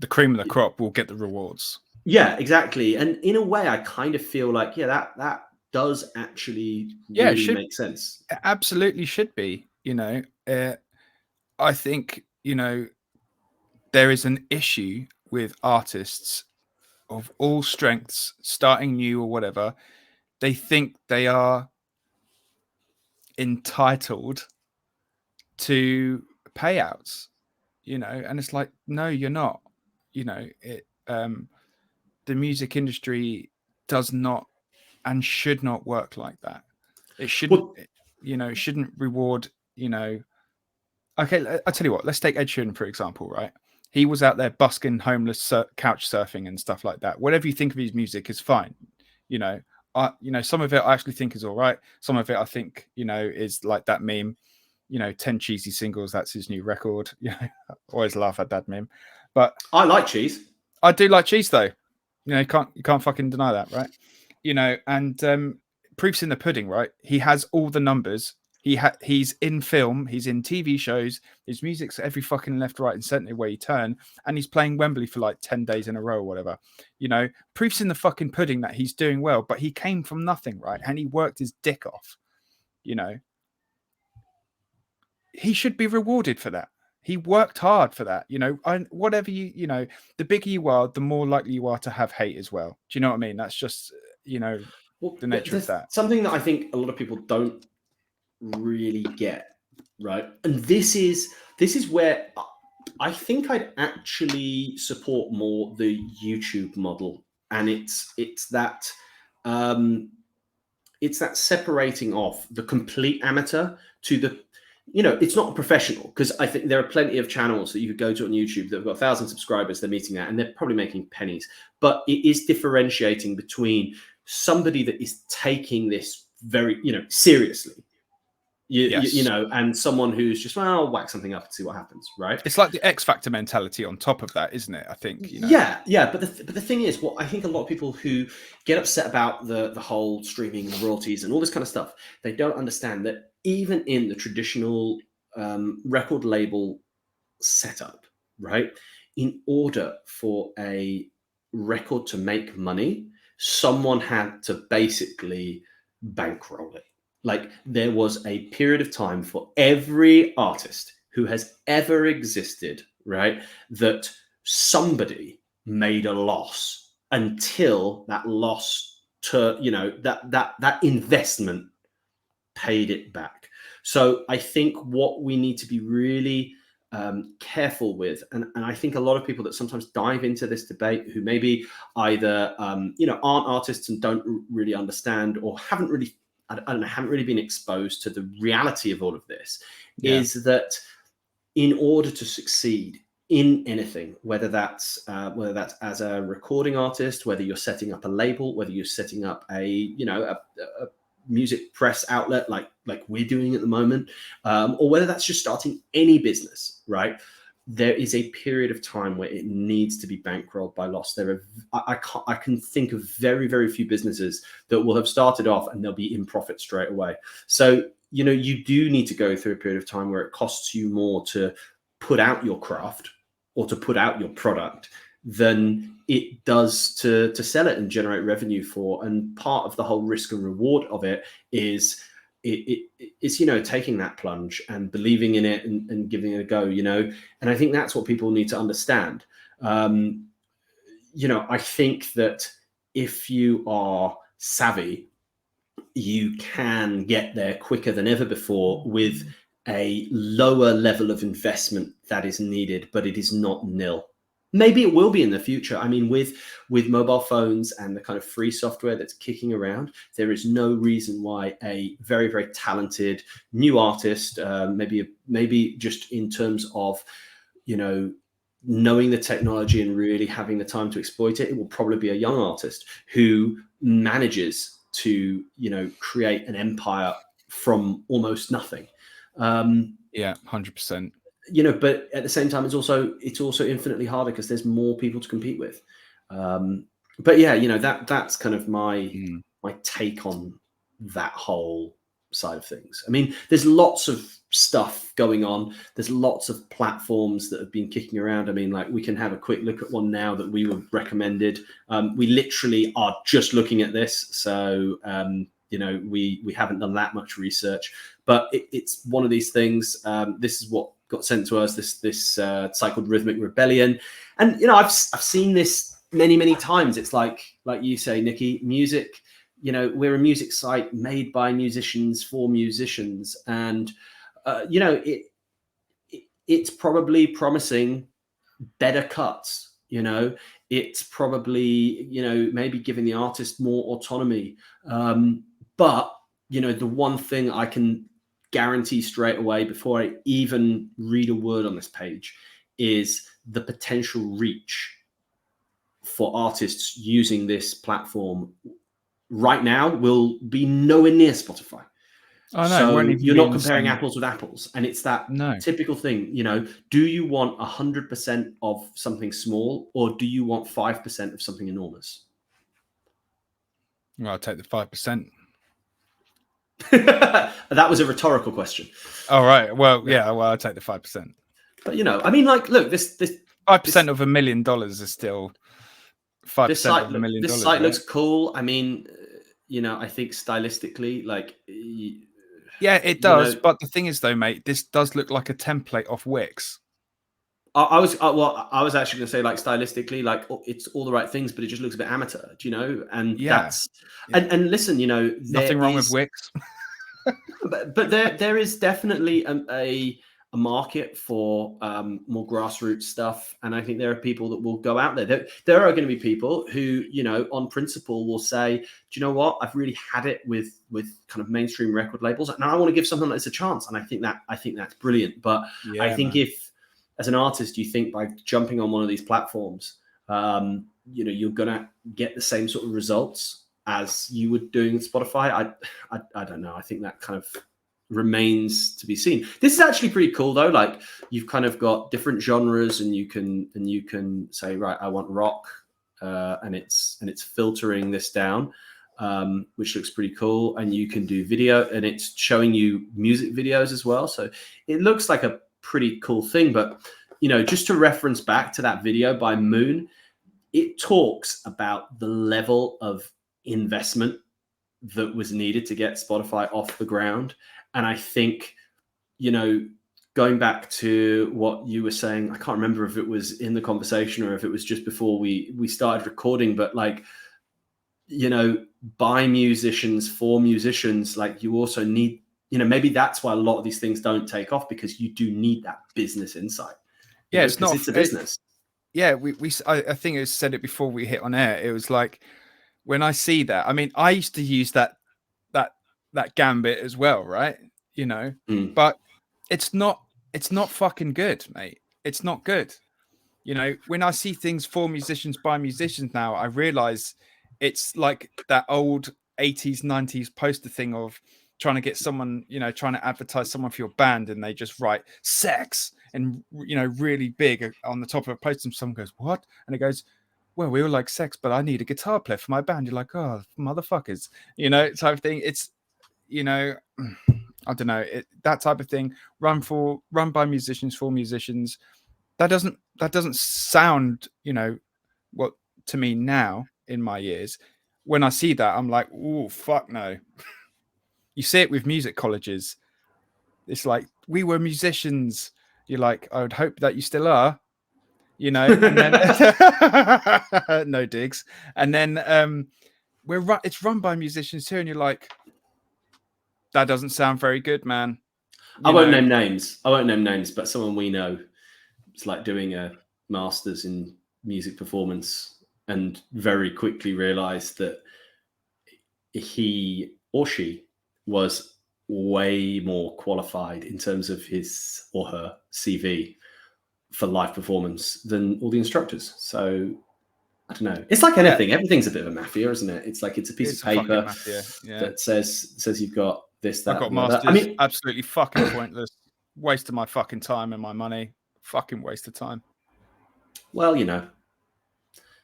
The cream of the crop will get the rewards. Yeah, exactly. And in a way, I kind of feel like, yeah, that does actually really make sense. It absolutely should be. You know, I think, you know, there is an issue with artists of all strengths, starting new or whatever. They think they are entitled to payouts, you know, and it's like, no, you're not. You know, the music industry does not and should not work like that. It shouldn't, you know, it shouldn't reward, you know. Okay, I'll tell you what, let's take Ed Sheeran, for example, right? He was out there busking, homeless, couch surfing and stuff like that. Whatever you think of his music is fine. You know, some of it I actually think is all right. Some of it I think, you know, is like that meme, you know, 10 cheesy singles, that's his new record. You know, I always laugh at that meme. But I like cheese. I do like cheese, though. You know, you can't fucking deny that, right? You know, and proof's in the pudding, right? He has all the numbers. He's in film, he's in TV shows, his music's every fucking left, right, and centre where you turn, and he's playing Wembley for like 10 days in a row or whatever. You know, proof's in the fucking pudding that he's doing well, but he came from nothing, right? And he worked his dick off. You know, he should be rewarded for that. He worked hard for that, you know. Whatever you know, the bigger you are, the more likely you are to have hate as well. Do you know what I mean? That's just, you know, the nature of that. Something that I think a lot of people don't really get, right? And this is where I think I'd actually support more the YouTube model, and it's that separating off the complete amateur to the, you know, it's not a professional, because I think there are plenty of channels that you could go to on YouTube that have got 1,000 subscribers, they're meeting that, and they're probably making pennies. But it is differentiating between somebody that is taking this very, you know, seriously, You know, and someone who's just, well, I'll whack something up and see what happens, right? It's like the X Factor mentality on top of that, isn't it? I think, you know. Yeah. But the thing is, what I think a lot of people who get upset about the whole streaming and the royalties and all this kind of stuff, they don't understand that even in the traditional record label setup, right? In order for a record to make money, someone had to basically bankroll it. Like, there was a period of time for every artist who has ever existed, right, that somebody made a loss until that loss, to, you know, that investment paid it back. So I think what we need to be really careful with, and I think a lot of people that sometimes dive into this debate who maybe either you know, aren't artists and don't really understand, or haven't really, I don't know, haven't really been exposed to the reality of all of this, is that in order to succeed in anything, whether that's as a recording artist, whether you're setting up a label, whether you're setting up a, you know, a music press outlet like we're doing at the moment, or whether that's just starting any business, right? There is a period of time where it needs to be bankrolled by loss. There are, I can think of very, very few businesses that will have started off and they'll be in profit straight away. So, you know, you do need to go through a period of time where it costs you more to put out your craft or to put out your product than it does to sell it and generate revenue for. And part of the whole risk and reward of it is it's, you know, taking that plunge and believing in it and giving it a go, you know. And I think that's what people need to understand. You know, I think that if you are savvy, you can get there quicker than ever before with a lower level of investment that is needed, but it is not nil. Maybe it will be in the future. I mean, with mobile phones and the kind of free software that's kicking around, there is no reason why a very, very talented new artist, maybe just in terms of, you know, knowing the technology and really having the time to exploit it, it will probably be a young artist who manages to, you know, create an empire from almost nothing. Yeah, 100%. You know, but at the same time, it's also infinitely harder because there's more people to compete with. But yeah, you know, that's kind of my take on that whole side of things. I mean, there's lots of stuff going on. There's lots of platforms that have been kicking around. I mean, like, we can have a quick look at one now that we were recommended. We literally are just looking at this, so you know, we haven't done that much research, but it's one of these things. This is what got sent to us, this site called Rhythmic Rebellion. And, you know, I've seen this many times. It's like you say, Nikki, music, you know, we're a music site made by musicians for musicians. And, you know, it's probably promising better cuts, you know, it's probably, you know, maybe giving the artist more autonomy. But, you know, the one thing I can guarantee straight away before I even read a word on this page is the potential reach for artists using this platform right now will be nowhere near Spotify. Oh, no, so won't even you're be not in the comparing same- apples with apples, and it's that No. typical thing, you know, do you want 100% of something small, or do you want 5% of something enormous? Well, I'll take the 5%. That was a rhetorical question. All right. Well, yeah. Well, I'll take the 5%. But, you know, I mean, like, look, this 5% of $1 million is still 5% this site, of $1 million. this site right? looks cool. I mean, you know, I think stylistically, like, yeah, it does. know, but the thing is, though, mate, this does look like a template off Wix. I was actually going to say, like, stylistically, like, it's all the right things, but it just looks a bit amateur, do you know? And that's and listen, you know, Nothing wrong with Wix. but there is definitely a market for more grassroots stuff, and I think there are people that will go out there. There are going to be people who, you know, on principle will say, do you know what, I've really had it with kind of mainstream record labels, and I want to give something like this a chance. And I think that's brilliant. But Yeah, I think if, as an artist, you think by jumping on one of these platforms, you know, you're gonna get the same sort of results as you would doing with Spotify, I don't know. I think that kind of remains to be seen. This is actually pretty cool though. Like you've kind of got different genres, and you can say, right, I want rock, and it's filtering this down, which looks pretty cool. And you can do video, and it's showing you music videos as well. So it looks like a pretty cool thing. But just to reference back to that video by Moon, it talks about the level of investment that was needed to get Spotify off the ground. And I think, going back to what you were saying, I can't remember if it was in the conversation or if it was just before we started recording, but like, by musicians for musicians, like you also need, maybe that's why a lot of these things don't take off, because you do need that business insight. Yeah, it's not, it's a business. Yeah, I think I said it before we hit on air. It was like, when I see that, I mean, I used to use that gambit as well, right? But it's not fucking good, mate. It's not good. When I see things for musicians by musicians now, I realize it's like that old 80s, 90s poster thing of trying to get someone, trying to advertise someone for your band, and they just write sex and, really big on the top of a poster, and someone goes, what? And it goes, well, we all like sex, but I need a guitar player for my band. You're like, oh, motherfuckers, type of thing. It's, I don't know, that type of thing, run by musicians for musicians. That doesn't sound, what to me now in my years. When I see that, I'm like, oh, fuck no. You see it with music colleges. It's like, we were musicians. You're like, I would hope that you still are. And then no digs. And then it's run by musicians too, and you're like, that doesn't sound very good, man. I won't name names, but someone we know, it's like doing a master's in music performance, and very quickly realized that he or she was way more qualified in terms of his or her CV for live performance than all the instructors. So I don't know. It's like anything. Everything's a bit of a mafia, isn't it? It's like it's a piece of paper that says you've got this, that. I got masters. I mean, absolutely fucking pointless. Waste of my fucking time and my money. Fucking waste of time. Well,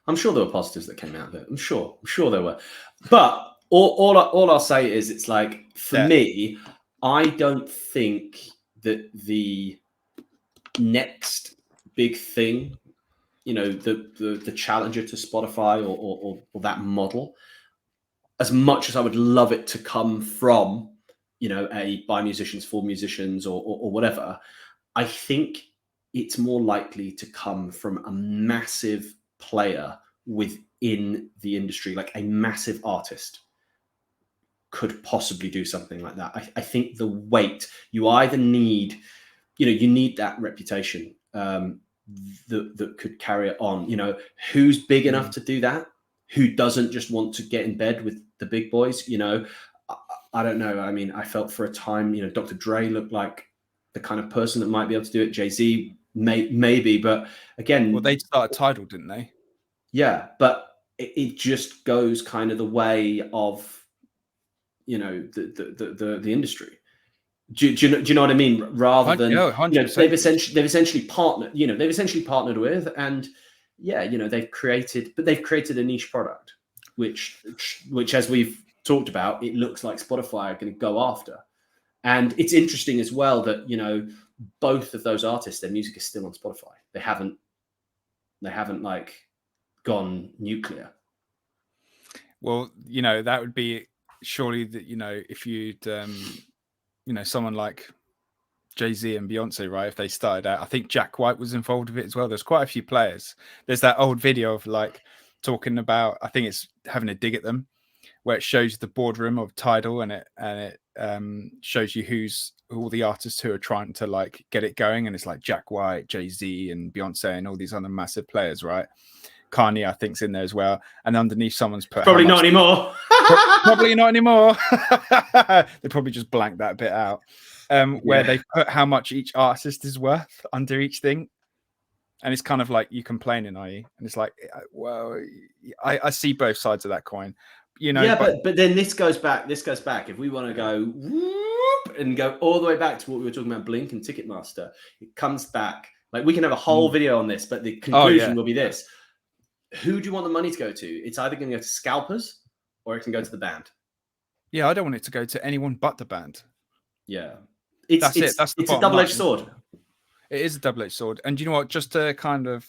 I'm sure there were positives that came out of it. I'm sure there were. But all I'll say is, it's like, for me, I don't think that the next big thing, the challenger to Spotify or that model, as much as I would love it to come from, a by musicians for musicians or whatever, I think it's more likely to come from a massive player within the industry, like a massive artist could possibly do something like that. I think the weight, you either need, you need that reputation that could carry it on. Who's big enough to do that? Who doesn't just want to get in bed with the big boys? I don't know. I mean, I felt for a time, Dr. Dre looked like the kind of person that might be able to do it. Jay-Z, maybe, but again, well, they started Tidal, didn't they? Yeah, but it just goes kind of the way of, the industry. Do you know what I mean? Rather than, they've essentially partnered with, and they've created a niche product, which as we've talked about, it looks like Spotify are going to go after. And it's interesting as well that, both of those artists, their music is still on Spotify. They haven't like gone nuclear. Well, that would be surely that, if you'd, someone like Jay-Z and Beyonce, right? If they started out, I think Jack White was involved with it as well. There's quite a few players. There's that old video of like talking about, I think it's having a dig at them, where it shows the boardroom of Tidal, and it shows you who's all the artists who are trying to like get it going, and it's like Jack White, Jay-Z, and Beyonce, and all these other massive players, right? Kanye, I think's in there as well, and underneath someone's put probably not anymore. Probably not anymore. They probably just blanked that bit out, where they put how much each artist is worth under each thing. And it's kind of like, you complaining, are you? And it's like, well, I see both sides of that coin, you know. Yeah, but then this goes back. If we want to go whoop and go all the way back to what we were talking about, Blink and Ticketmaster, it comes back. Like, we can have a whole video on this, but the conclusion will be this: who do you want the money to go to? It's either going to go to scalpers or it can go to the band. Yeah, I don't want it to go to anyone but the band. Yeah, That's it. That's it's a double-edged sword. It is a double-edged sword. And you know what? Just to kind of,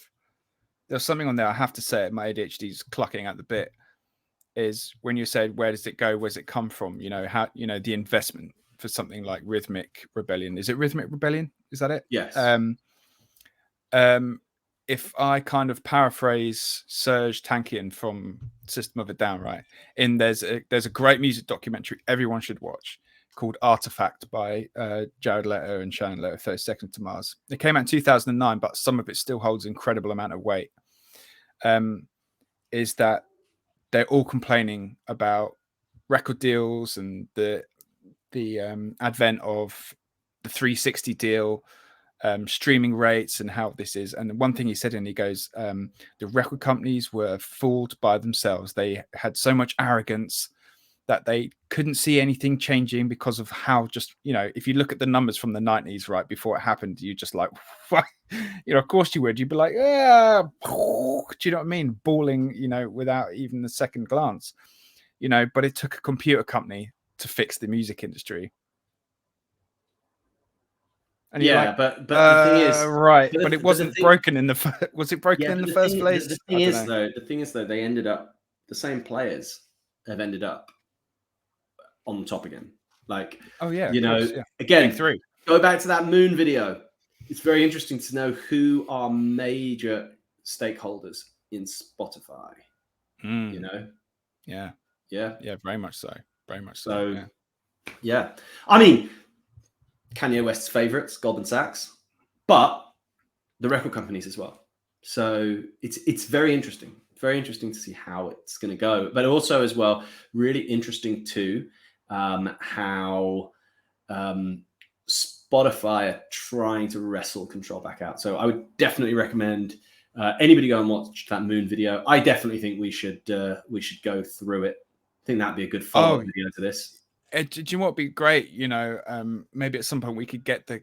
there's something on there I have to say it. My ADHD's clucking at the bit. Is when you said, where does it go? Where's it come from? You know, how, you know, the investment for something like Rhythmic Rebellion. Is it Rhythmic Rebellion? Is that it? Yes. If I kind of paraphrase Serge Tankian from System of a Down, right? There's a great music documentary everyone should watch called Artifact by Jared Leto and Shannon Leto, 30 Seconds to Mars. It came out in 2009, but some of it still holds incredible amount of weight. Is that they're all complaining about record deals and the advent of the 360 deal, streaming rates, and how this is. And one thing he said, and he goes, the record companies were fooled by themselves. They had so much arrogance that they couldn't see anything changing because of how, just, you know, if you look at the numbers from the 90s, right before it happened, you just like, you know, of course you would. You'd be like, yeah, do you know what I mean? Bawling, you know, without even the second glance, you know. But it took a computer company to fix the music industry. And yeah, like, but the thing is, right, but it wasn't broken in the was it broken in the first place? The thing is though, they ended up, the same players have ended up on the top again. Like, oh yeah, you know, course, yeah. Again, go back to that Moon video. It's very interesting to know who are major stakeholders in Spotify. You know, yeah, very much so, very much so. So yeah. I mean, Kanye West's favorites, Goldman Sachs, but the record companies as well. So it's very interesting to see how it's going to go. But also as well, really interesting too, how Spotify are trying to wrestle control back out. So I would definitely recommend anybody go and watch that Moon video. I definitely think we should go through it. I think that'd be a good follow-up video to this. Do you know what would be great? You know, maybe at some point we could get that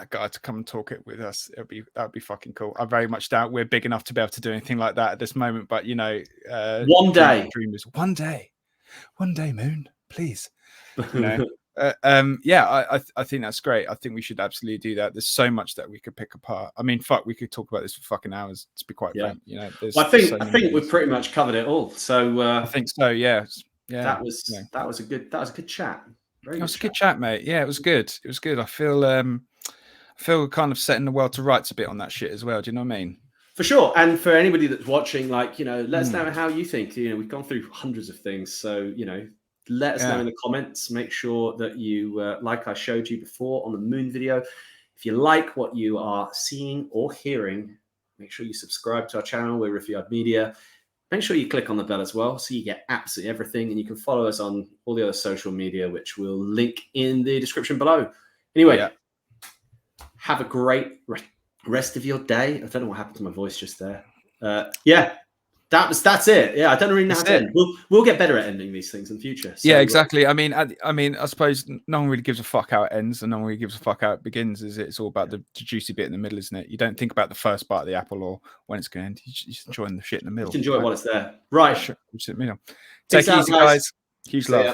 guy to come and talk it with us. That'd be fucking cool. I very much doubt we're big enough to be able to do anything like that at this moment. But you know, one day, Moon, please. You know, yeah, I think that's great. I think we should absolutely do that. There's so much that we could pick apart. I mean, fuck, we could talk about this for fucking hours. To be quite frank, you know. Well, I think we've pretty much covered it all. So I think so. Yeah. Yeah, that was a good chat. It was a good chat, mate. Yeah, it was good. It was good. I feel kind of setting the world to rights a bit on that shit as well. Do you know what I mean? For sure. And for anybody that's watching, like, you know, let us know how you think. You know, we've gone through hundreds of things, so you know, let us know in the comments. Make sure that you, like I showed you before on the Moon video, if you like what you are seeing or hearing, make sure you subscribe to our channel. We're Riff Media. Make sure you click on the bell as well, so you get absolutely everything. And you can follow us on all the other social media, which we'll link in the description below. Anyway, have a great rest of your day. I don't know what happened to my voice just there. Yeah, that's it. Yeah, I don't really know how to end. We'll get better at ending these things in the future. So, yeah, exactly. I mean, I suppose no one really gives a fuck how it ends, and no one really gives a fuck how it begins. It's all about the juicy bit in the middle, isn't it? You don't think about the first bite of the apple or when it's going to end. You just enjoy the shit in the middle. Just enjoy it while it's there. Right. Take it easy, guys. Huge love.